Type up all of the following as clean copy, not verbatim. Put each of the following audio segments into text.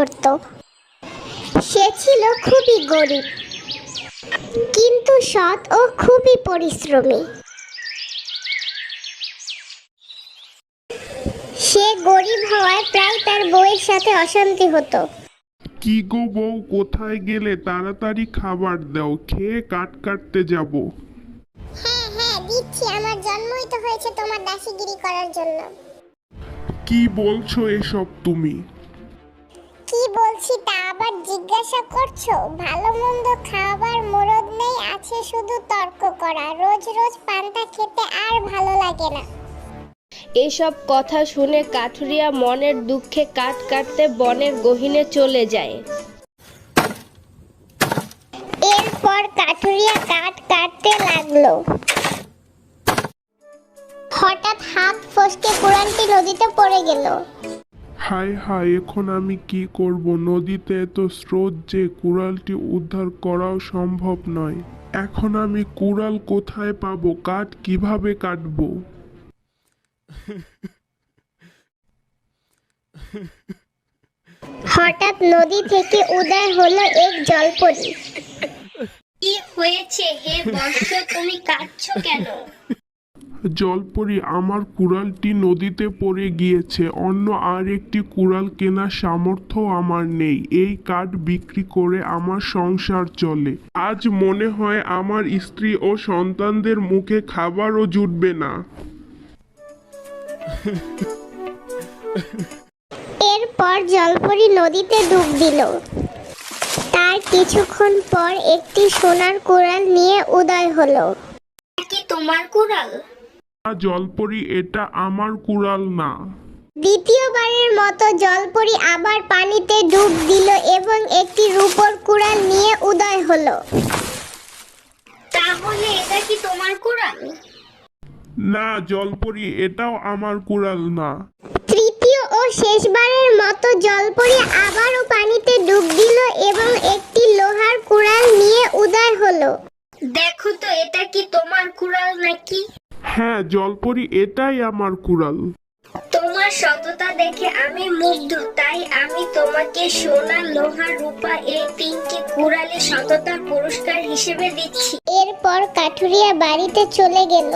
করত। সে ছিল খুবই গরিব, কিন্তু সৎ ও খুবই পরিশ্রমী। সে গরিব হওয়ায় প্রায় তার বউয়ের সাথে অশান্তি হতো। কি গো বউ, কোথায় গেলে? তাড়াতাড়ি খাবার দাও, খেয়ে কাট কাটতে যাব। হ্যাঁ হ্যাঁ দিচ্ছি, আমার জন্মই তো হয়েছে তোমার দাসীগিরি করার জন্য। কি বলছো এসব তুমি? কি বলছি তা আবার জিজ্ঞাসা করছো? ভালো মন্দ খাবার মুরদ নেই, আছে শুধু তর্ক করা। রোজ রোজ পান্তা খেতে আর ভালো লাগে না। এসব কথা শুনে কাঠুরিয়া মনের দুঃখে কাঠ কাটতে বনের গহীনে চলে যায়। এরপর কাঠুরিয়া কাঠ কাটতে লাগলো। হঠাৎ হাত ফসকে কুড়ালটি নদীতে পড়ে গেল। হায় হায়, এখন আমি কি করব? নদীতে এত স্রোত যে কুড়ালটি উদ্ধার করাও সম্ভব নয়। এখন আমি কুড়াল কোথায় পাবো? কাঠ কিভাবে কাটবো? হঠাৎ নদী থেকে উদয় হলো এক জলপরি। কি হয়েছে হে বর্ষ, তুমি কাঁদছো কেন? জলপরি, আমার কুড়ালটি নদীতে পড়ে গিয়েছে। অন্য আর একটি কুড়াল কেনার সামর্থ্য আমার নেই। এই কাঠ বিক্রি করে আমার সংসার চলে। আজ মনে হয় আমার স্ত্রী ও সন্তানদের মুখে খাবারও জুটবে না। এরপর জলপরি নদীতে ডুব দিল। তার কিছুক্ষণ পর একটি সোনার কুড়াল নিয়ে উদয় হলো। কি তোমার কুড়াল? না জলপরি, এটা আমার কুড়াল না। দ্বিতীয়বারের মতো জলপরি আবার পানিতে ডুব দিল এবং একটি রূপোর কুড়াল নিয়ে উদয় হলো। তাহলে এটা কি তোমার কুড়াল? না জলপরি, এটাও আমার কুড়াল না। তৃতীয় ও শেষবারের মতো জলপরি আবারও পানিতে ডুব দিল এবং একটি লোহার কুড়াল নিয়ে উদয় হলো। দেখো তো এটা কি তোমার কুড়াল নাকি? হ্যাঁ জলপরি, এটাই আমার কুড়াল। তোমার সততা দেখে আমি মুগ্ধ, তাই আমি তোমাকে সোনা, লোহা, রূপা এই তিনটি কুড়ালে সততার পুরস্কার হিসেবে দিচ্ছি। এরপর কাঠুরিয়া বাড়িতে চলে গেল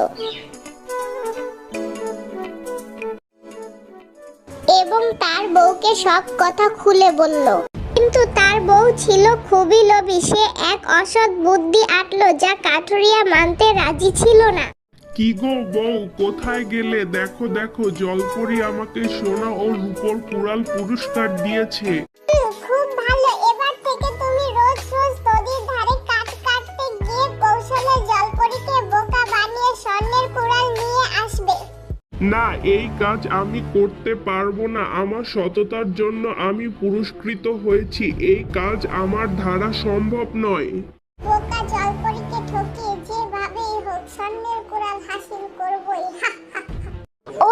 এবং তার বউকে সব কথা খুলে বলল। কিন্তু তার বউ ছিল খুবই লোভী। সে এক অসৎ বুদ্ধি আঁটলো যা কাঠুরিয়া মানতে রাজি ছিল না। কি গো বউ, কোথায় গেলে? দেখো দেখো, জলপরি আমাকে সোনা ও রূপোর কুড়াল পুরস্কার দিয়েছে। খুব ভালো, এবার থেকে তুমি রোজ রোজ নদীর ধারে কাঠ কাটতে গিয়ে কৌশলে জলপরীকে বোকা বানিয়ে স্বর্ণের কুড়াল নিয়ে আসবে। না, এই কাজ আমি করতে পারবো না। আমার সততার জন্য আমি পুরস্কৃত হয়েছি। এই কাজ আমার দ্বারা সম্ভব নয়। বোকা জলপরীকে ঠকিয়ে যেভাবেই হোক স্বর্ণের কুড়াল হাসিল করবই।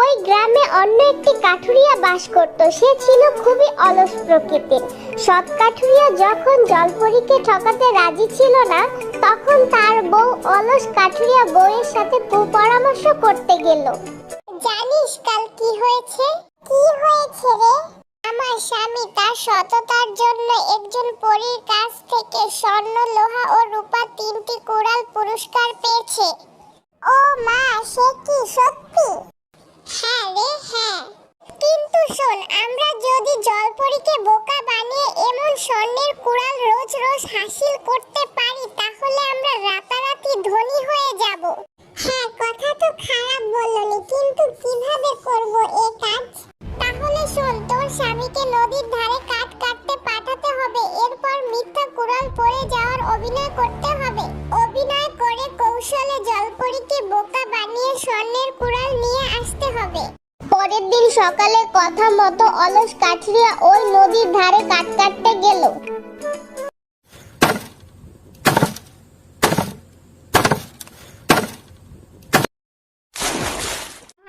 ওই গ্রামে অন্য একটি কাঠুরিয়া বাস করত। সে ছিল খুবই অলস প্রকৃতির। সৎ কাঠুরিয়া যখন জলপরীকে ঠকাতে রাজি ছিল না, তখন তার বউ অলস কাঠুরিয়া বউয়ের সাথে কুপরামর্শ করতে গেল। জানিস কাল কি হয়েছে? কি হয়েছে রে? আমার স্বামী তার সততার জন্য একজন পরীর কাছ থেকে স্বর্ণ, লোহা ও রূপা তিনটি কুড়াল পুরস্কার পেয়েছে। ও মা, সে কি সত্যি? হ্যাঁ রে হ্যাঁ। কিন্তু শোন, আমরা যদি জলপরীকে বোকা বানিয়ে এমন স্বর্ণের কুড়াল রোজ রোজ হাসিল করতে পারি, তাহলে আমরা রাতারাতি ধনী হয়ে যাব। হ্যাঁ, কথা তো খারাপ বলনি, কিন্তু কিভাবে করব এই কাজ? তাহলে শোন, তোর স্বামীকে নদীর ধারে কাঠ কাটতে পাঠাতে হবে। এরপর মিথ্যা কুড়াল পড়ে যাওয়ার অভিনয় করতে হবে। অভিনয় করে কৌশলে জলপরীকে বোকা বানিয়ে স্বর্ণের কুড়াল নিয়ে আসতে হবে। পরের দিন সকালে কথা মতো অলস কাঠুরিয়া ওই নদীর ধারে কাঠ কাটতে গেল।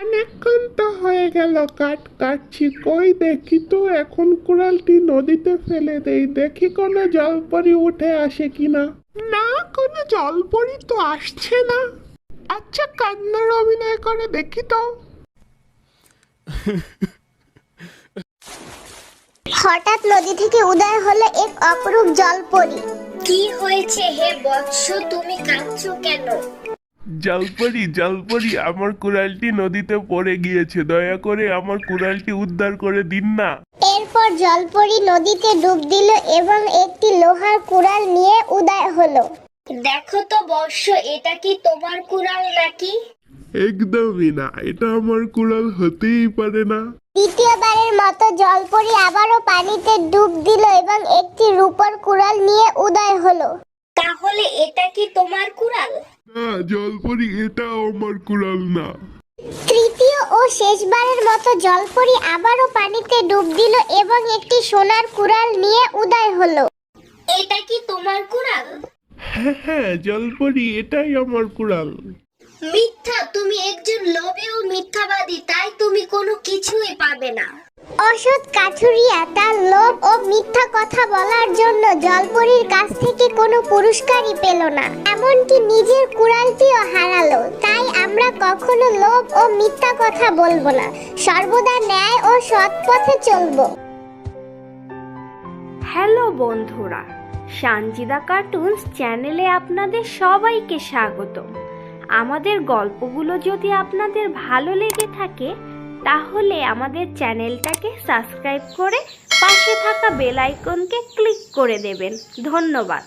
অনেকক্ষণ তো হয়ে গেল কাঠ কাটছি। কই দেখি তো, এখন কুড়ালটি নদীতে ফেলে দেই, দেখি কোনো জলপরি উঠে আসে কিনা। না, কোনো জলপরি তো আসছে না। আচ্ছা, কান্নার অভিনয় করে দেখি তো। হঠাৎ নদী থেকে উদয় হলো এক অপরূপ জলপরি। কি হয়েছে হে বৎস, তুমি কাঁদছো কেন? জলপরি জলপরি, আমার কুড়ালটি নদীতে পড়ে গিয়েছে, দয়া করে আমার কুড়ালটি উদ্ধার করে দিন না। এরপর জলপরি নদীতে ডুব দিল এবং একটি লোহার কুড়াল নিয়ে উদয় হলো। দেখো তো বৎস, এটা কি তোমার কুড়াল নাকি? একদমই না, এটা আমার কুড়াল হতেই পারে না। দ্বিতীয়বারের মতো জলপরি আবারও পানিতে ডুব দিল এবং একটি রূপোর কুড়াল নিয়ে উদয় হলো। তাহলে এটা কি তোমার কুড়াল? না জলপরি, এটা আমার কুড়াল না। তৃতীয় ও শেষবারের মতো জলপরি আবারও পানিতে ডুব দিল এবং একটি সোনার কুড়াল নিয়ে উদয় হলো। এটা কি তোমার কুড়াল? হ্যাঁ হ্যাঁ জলপরি, এটাই আমার কুড়াল। মিথ্যা, তুমি একজন লোভী ও মিথ্যাবাদী, তাই তুমি কোনো কিছুই পাবে না। অসৎ কাঠুরিয়া তার লোভ ও মিথ্যা কথা বলার জন্য জলপরির কাছ থেকে কোনো পুরস্কারই পেল না, এমনকি নিজের কুড়ালটিও হারালো। তাই আমরা কখনো লোভ ও মিথ্যা কথা বলবো না, সর্বদা ন্যায় ও সৎ পথে চলবো। হ্যালো বন্ধুরা, সানজিদা কার্টুনস চ্যানেলে আপনাদের সবাইকে স্বাগত। আমাদের গল্পগুলো যদি আপনাদের ভালো লেগে থাকে তাহলে আমাদের চ্যানেলটাকে সাবস্ক্রাইব করে পাশে থাকা বেল আইকনকে ক্লিক করে দেবেন। ধন্যবাদ।